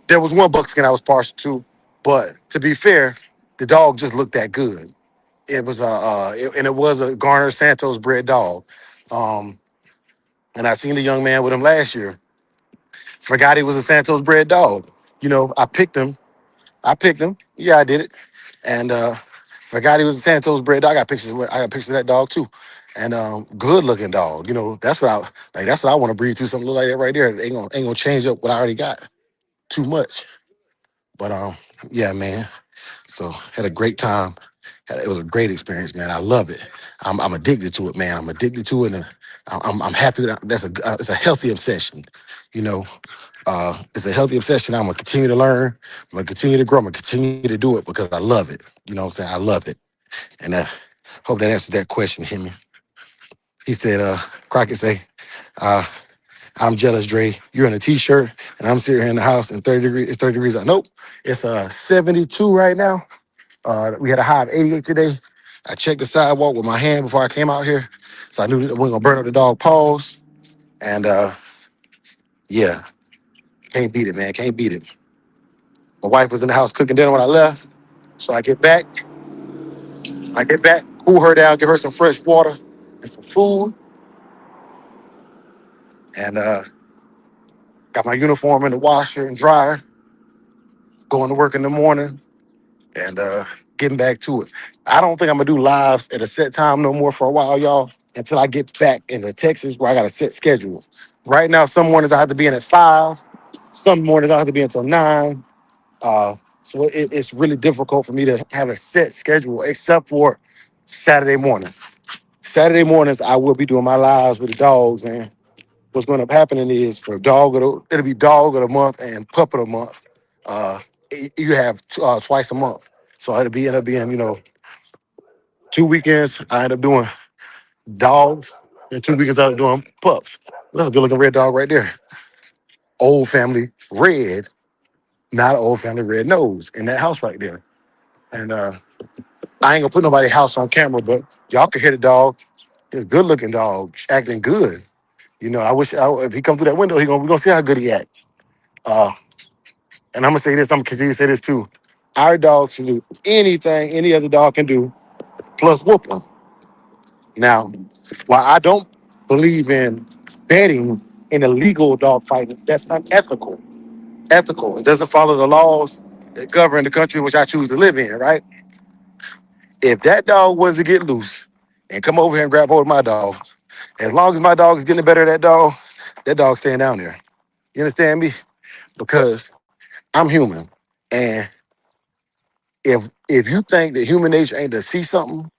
there was one buckskin I was partial to, but to be fair, the dog just looked that good. And it was a Garner Santos bred dog. Um, and I seen the young man with him last year. Forgot he was a Santos bred dog. I picked him. Yeah, I did it. And forgot he was a Santos bred dog. I got pictures of that dog too. And good looking dog. That's what I want to breed to, something like that right there. Ain't gonna change up what I already got too much. But yeah, man. So had a great time. It was a great experience, man. I love it. I'm addicted to it, man. I'm addicted to it, and I'm happy that it's a healthy obsession. You know, it's a healthy obsession. I'm gonna continue to learn. I'm gonna continue to grow. I'm gonna continue to do it because I love it. You know what I'm saying? I love it, and hope that answers that question, Hemi. He said, Crockett say, uh, I'm jealous, Dre. You're in a t-shirt, and I'm sitting here in the house, and 30 degrees. It's 30 degrees out. Nope, it's 72 right now. We had a high of 88 today. I checked the sidewalk with my hand before I came out here, so I knew that we weren't gonna burn up the dog paws. And yeah, can't beat it, man. Can't beat it. My wife was in the house cooking dinner when I left, so I get back. Cool her down, give her some fresh water and some food, and got my uniform in the washer and dryer. Going to work in the morning and getting back to it. I don't think I'm gonna do lives at a set time no more for a while, y'all, until I get back into Texas where I got a set schedule. Right now, some mornings I have to be in at 5, some mornings I have to be until 9. So it's really difficult for me to have a set schedule except for Saturday mornings. Saturday mornings, I will be doing my lives with the dogs, and what's going to be happening is for it'll be dog of the month and pup of the month. Uh, you have twice a month, so end up being 2 weekends. I end up doing dogs, and 2 weekends I end up doing pups. That's a good looking red dog right there. Old family red, not old family red nose in that house right there. And I ain't gonna put nobody house on camera, but y'all can hear the dog. It's a good looking dog, acting good. If he come through that window, we gonna see how good he act. Uh, and I'm gonna say this. I'm gonna continue to say this too. Our dog should do anything any other dog can do, plus whoop him. Now, while I don't believe in betting in illegal dog fighting, that's unethical. Ethical. It doesn't follow the laws that govern the country which I choose to live in. Right? If that dog was to get loose and come over here and grab hold of my dog, as long as my dog is getting the better of that dog staying down there. You understand me? Because I'm human, and if you think that human nature ain't to see something,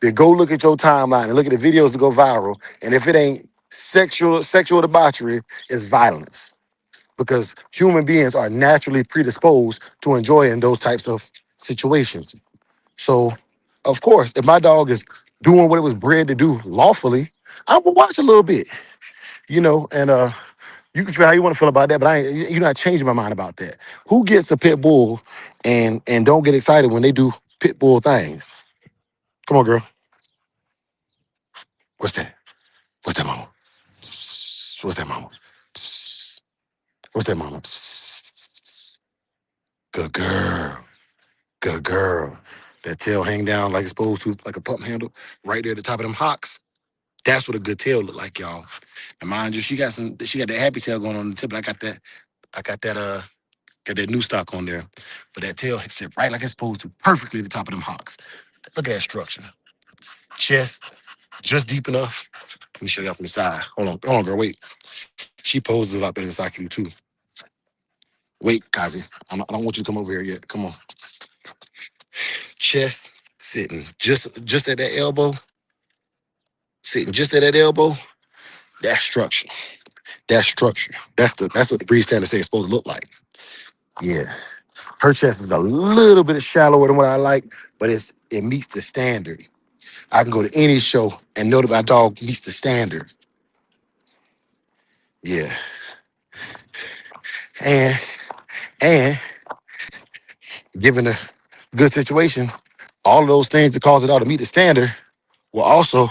then go look at your timeline and look at the videos that go viral. And if it ain't sexual debauchery, it's violence. Because human beings are naturally predisposed to enjoying those types of situations. So, of course, if my dog is doing what it was bred to do lawfully, I'm gonna watch a little bit, and you can feel how you want to feel about that, but you're not changing my mind about that. Who gets a pit bull and don't get excited when they do pit bull things? Come on, girl. What's that? What's that, mama? What's that, mama? What's that, mama? Good girl. Good girl. That tail hang down like it's supposed to, like a pump handle, right there at the top of them hocks. That's what a good tail look like, y'all. And mind you, she got that happy tail going on the tip. But got that new stock on there. But that tail sit right like it's supposed to, perfectly at the top of them hocks. Look at that structure. Chest just deep enough. Let me show y'all from the side. Hold on, girl. Wait. She poses a lot better than Saki too. Wait, Kazi. I don't want you to come over here yet. Come on. Chest sitting just at that elbow. Sitting just at that elbow. That's structure. That's structure. That's what the breed standard say it's supposed to look like. Yeah. Her chest is a little bit shallower than what I like, but it meets the standard. I can go to any show and know that my dog meets the standard. Yeah. And and given a good situation, all of those things that cause it all to meet the standard will also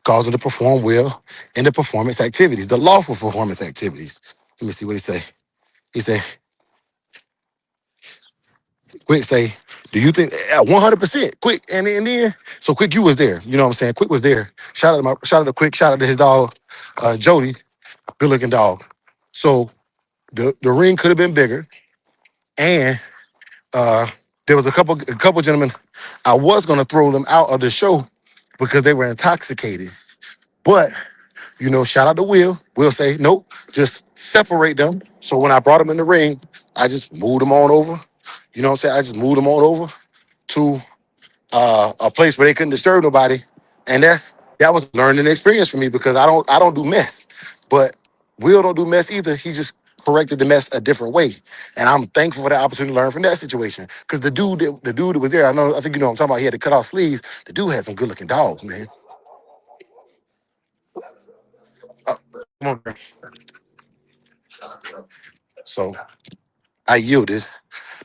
cause it to perform well in the performance activities, the lawful performance activities. Let me see what he say. He say, Quick say, do you think 100% Quick and then so Quick, you was there. You know what I'm saying? Quick was there. Shout out to Quick, shout out to his dog, Jody, good looking dog. So the ring could have been bigger. And uh there was a couple gentlemen. I was gonna throw them out of the show because they were intoxicated. But shout out to Will. Will say, nope, just separate them. So when I brought them in the ring, I just moved them on over. You know what I'm saying? I just moved them on over to a place where they couldn't disturb nobody. And that was a learning experience for me because I don't do mess. But Will don't do mess either. He just corrected the mess a different way. And I'm thankful for the opportunity to learn from that situation. Because the dude that was there, I think you know what I'm talking about. He had to cut off sleeves. The dude had some good looking dogs, man. Uh, Come on, girl. So I yielded.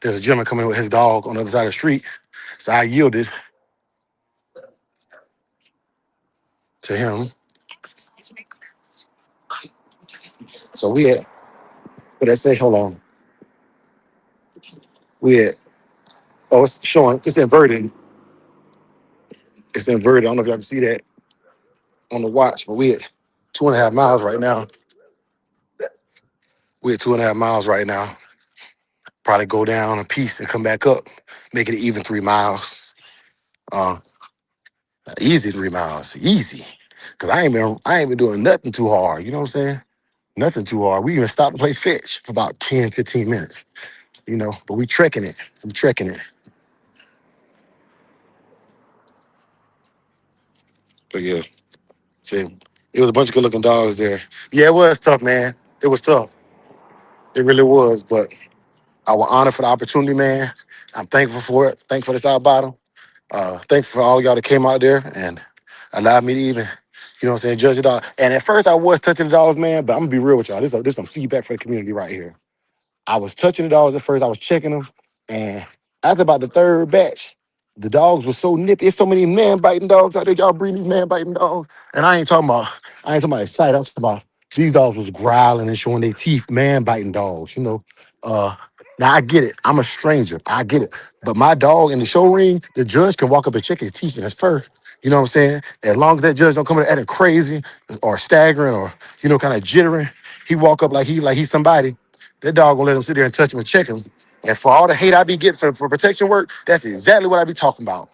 There's a gentleman coming with his dog on the other side of the street. So I yielded to him. Exercise request. So we had, what did I say? Hold on. We had, oh, it's showing, it's inverted. It's inverted. I don't know if y'all can see that on the watch, but we at 2.5 miles right now. We at 2.5 miles right now. Probably go down a piece and come back up, make it even 3 miles. Uh, Easy 3 miles, easy. Cause I ain't been doing nothing too hard. You know what I'm saying? Nothing too hard. We even stopped to play fetch for about 10, 15 minutes. But we trekking it. We trekking it. But yeah, see, it was a bunch of good looking dogs there. Yeah, it was tough, man. It was tough. It really was. But I was honored for the opportunity, man. I'm thankful for it. Thankful for this out bottom. Thankful for all y'all that came out there and allowed me to even, judge the dog. And at first I was touching the dogs, man, but I'm gonna be real with y'all. This some feedback for the community right here. I was touching the dogs at first. I was checking them, and after about the third batch, the dogs were so nippy. It's so many man biting dogs out there. Y'all breed these man biting dogs, and I ain't talking about sight. I'm talking about these dogs was growling and showing their teeth, man biting dogs. Uh, now I get it. I'm a stranger. I get it. But my dog in the show ring, the judge can walk up and check his teeth and his fur. You know what I'm saying? As long as that judge don't come in there acting crazy or staggering or kind of jittering, he walk up like he's somebody. That dog gonna let him sit there and touch him and check him. And for all the hate I be getting for protection work, that's exactly what I be talking about.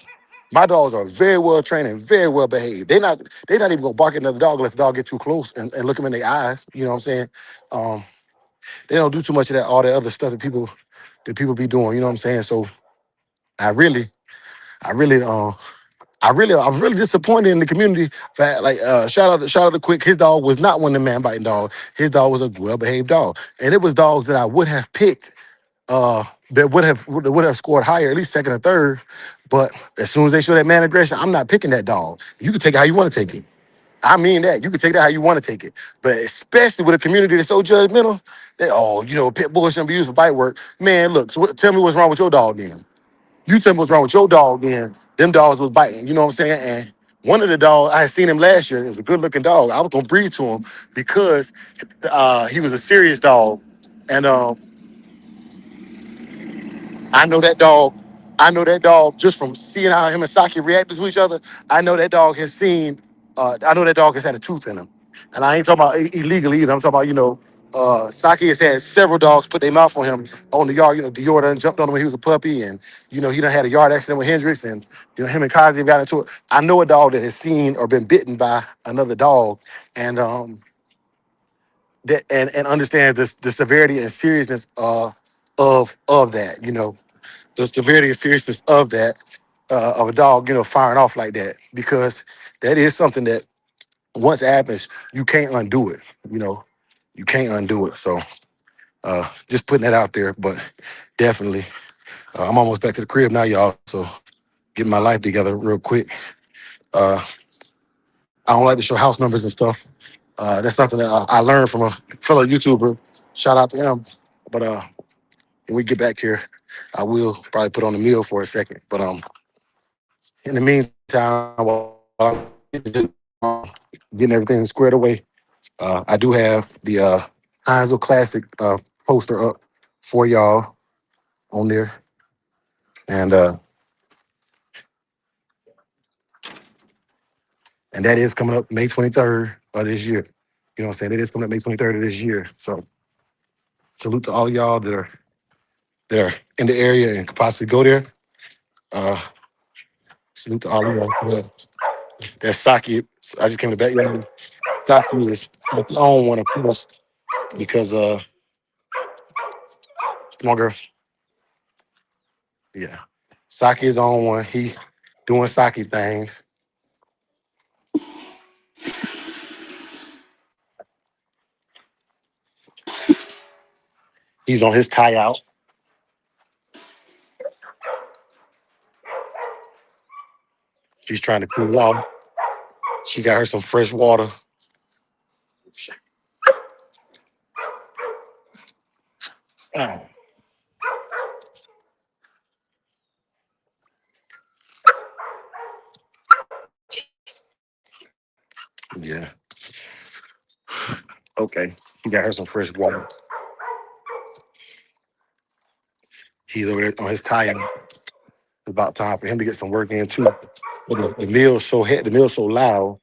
My dogs are very well trained and very well behaved. They not even gonna bark at another dog unless the dog get too close and look them in their eyes. You know what I'm saying? Um, they don't do too much of that, all that other stuff that people be doing. You know what I'm saying? So I really, I really, I was really disappointed in the community. Shout out to Quick. His dog was not one of the man biting dogs. His dog was a well behaved dog, and it was dogs that I would have picked that would have scored higher, at least second or third. But as soon as they show that man aggression, I'm not picking that dog. You can take it how you want to take it. I mean that. You can take that how you want to take it. But especially with a community that's so judgmental, pit bull shouldn't be used for bite work. Man, look, so tell me what's wrong with your dog then. You tell me what's wrong with your dog then. Them dogs was biting. You know what I'm saying? And one of the dogs, I had seen him last year. It was a good looking dog. I was going to breed to him because he was a serious dog. And I know that dog. I know that dog just from seeing how him and Saki reacted to each other. I know that dog has seen. I know that dog has had a tooth in him, and I ain't talking about illegally either. I'm talking about Saki has had several dogs put their mouth on him on the yard. Dior done jumped on him when he was a puppy, and he done had a yard accident with Hendrix, and him and Kazi got into it. I know a dog that has seen or been bitten by another dog, and that and understands the severity and seriousness of that. The severity and seriousness of that, of a dog, firing off like that, because that is something that once it happens, you can't undo it. You can't undo it. So just putting that out there, but definitely, I'm almost back to the crib now, y'all. So getting my life together real quick. Uh, I don't like to show house numbers and stuff. That's something that I learned from a fellow YouTuber. Shout out to him. But when we get back here, I will probably put on the meal for a second. But in the meantime, while I'm getting everything squared away, I do have the Heinzel Classic poster up for y'all on there. And that is coming up May 23rd of this year. You know what I'm saying? It is coming up May 23rd of this year. So salute to all of y'all that are in the area and could possibly go there. Uh, salute to all of y'all. Yeah. That's Saki. I just came to the backyard. Saki is on one of course because come on girl. Yeah. Saki is on one. He doing Saki things. He's on his tie out. She's trying to cool off. She got her some fresh water. Oh, yeah. Okay. He got her some fresh water. He's over there on his tie out. It's about time for him to get some work in too. But the mill's so the mill's so loud.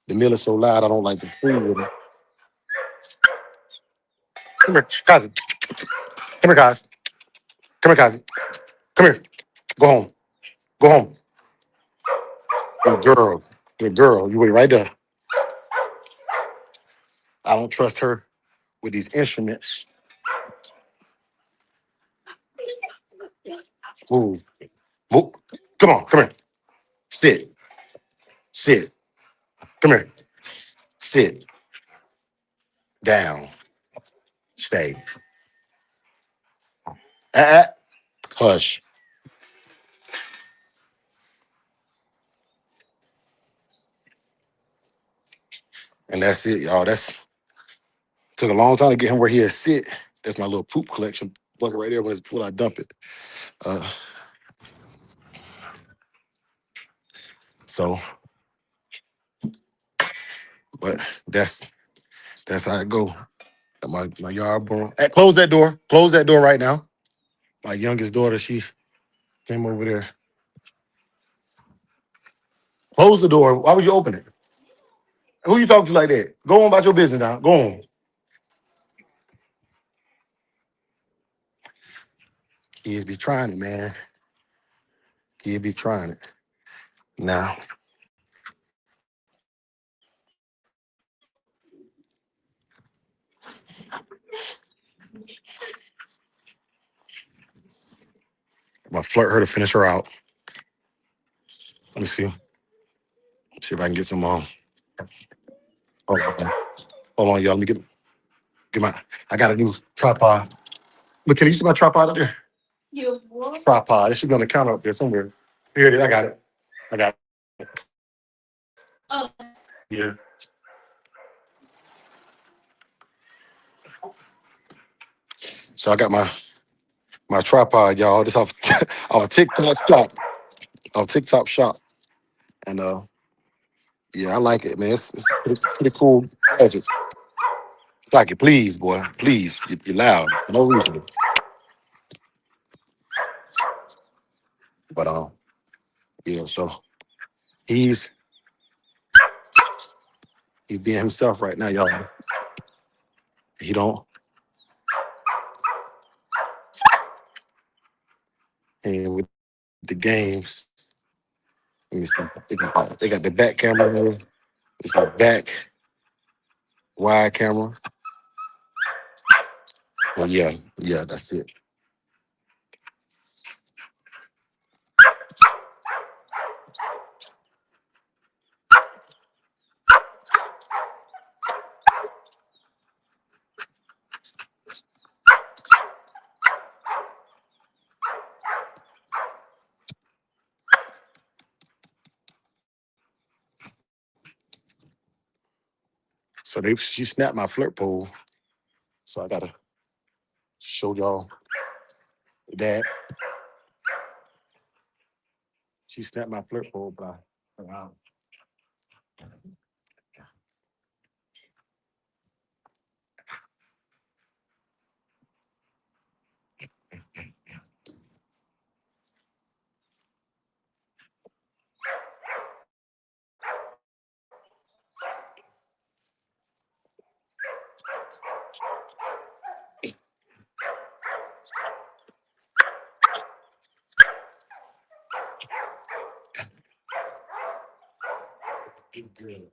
The mill is so loud. I don't like the food with it. Come here, Kazi. Come here, Kazi. Come here, Kazi. Come here. Go home. Go home. Good girl. Good girl. You wait right there. I don't trust her with these instruments. Move. Move. Come on. Come here. Sit. Sit. Come here. Sit. Down. Stay. Ah, ah. Hush. And that's it, y'all. That's took a long time to get him where he is sit. That's my little poop collection bucket right there before I dump it. Uh, so, but that's how it go. My yard broom. Hey, close that door. Close that door right now. My youngest daughter, she came over there. Close the door. Why would you open it? Who you talking to like that? Go on about your business now. Go on. Kids be trying it, man. Kids be trying it. Now, I'm gonna flirt her to finish her out. Let me see. See if I can get some hold on. Hold on, y'all. Let me get my I got a new tripod. Look, can you see my tripod up there? Tripod. It should be on the counter up there somewhere. Here it is. I got it. I got it. Yeah. So I got my tripod, y'all. This off off a TikTok shop. Off TikTok shop. And yeah, I like it, man. It's pretty cool gadget. It's like it, please, boy. Please. You're loud. For no reason. But yeah, so he's he's being himself right now, y'all. He don't and with the games. Let me see. They got the back camera there. It's the back wide camera. Oh yeah, that's it. So she snapped my flirt pole. So I gotta show y'all that. She snapped my flirt pole, but good.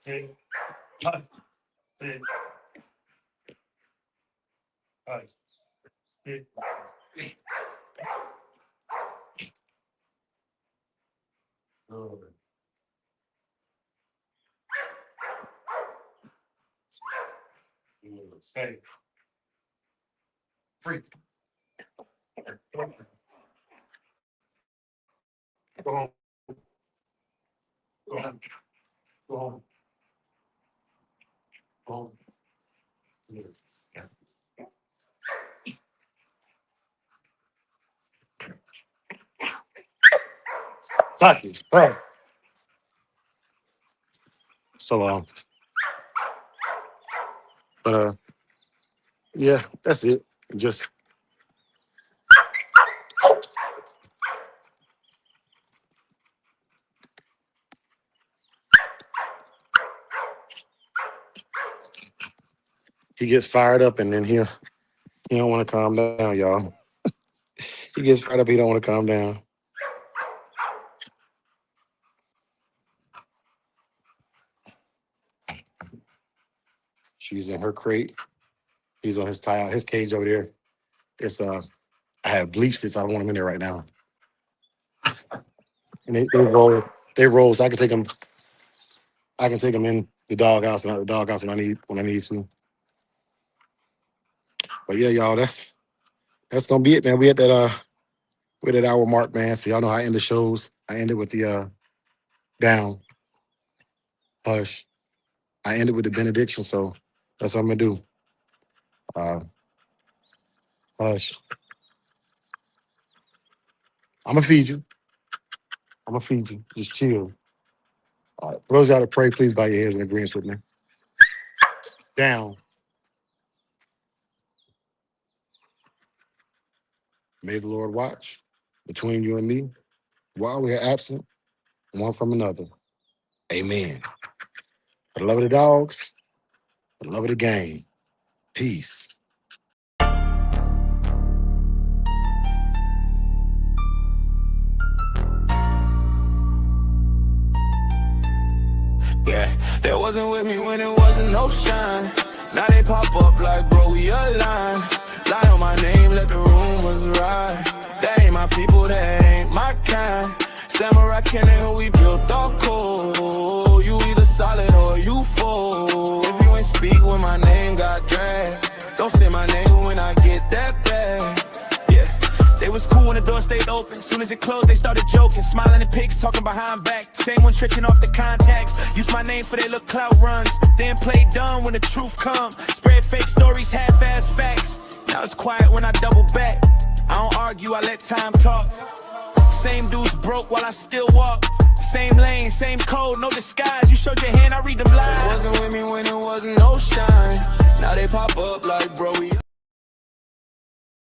Hey, hi, hey, hi, hey. Good. Good. Stay. Free. Go home. Go home. Go home. Go home. Go home. Good. Saki. Right. So but yeah, that's it. Just he gets fired up and then he don't want to calm down, y'all. He gets fired up, he don't want to calm down. She's in her crate. He's on his his cage over there. It's I have bleached it, so I don't want him in there right now. And they roll, so I can take them in the doghouse and out the doghouse when I need to. But yeah, y'all, that's gonna be it, man. We're at hour mark, man. So y'all know how I end the shows. I end it with the down, hush. I end it with the benediction, so that's what I'm gonna do. Hush. I'm gonna feed you. Just chill. All right. For those y'all to pray, please bow your heads in agreement with me. Down. May the Lord watch between you and me while we are absent, one from another. Amen. For the love of the dogs, for the love of the game. Peace. Yeah, they wasn't with me when it wasn't no shine. Now they pop up like, bro, we aligned. Lie on my name, let the rumors ride. That ain't my people, that ain't my kind. Samurai cannon, who we built off cold. You either solid or you fold. If you ain't speak when my name got dragged, don't say my name when I get that bad. Yeah, they was cool when the door stayed open. Soon as it closed, they started joking. Smiling at pics, talking behind back. Same one tricking off the contacts. Use my name for their little clout runs. Then play dumb when the truth comes. Spread fake stories, half-ass facts. Now it's quiet when I double back. I don't argue, I let time talk. Same dudes broke while I still walk. Same lane, same code, no disguise. You showed your hand, I read them lies. Wasn't with me when it wasn't no shine. Now they pop up like bro,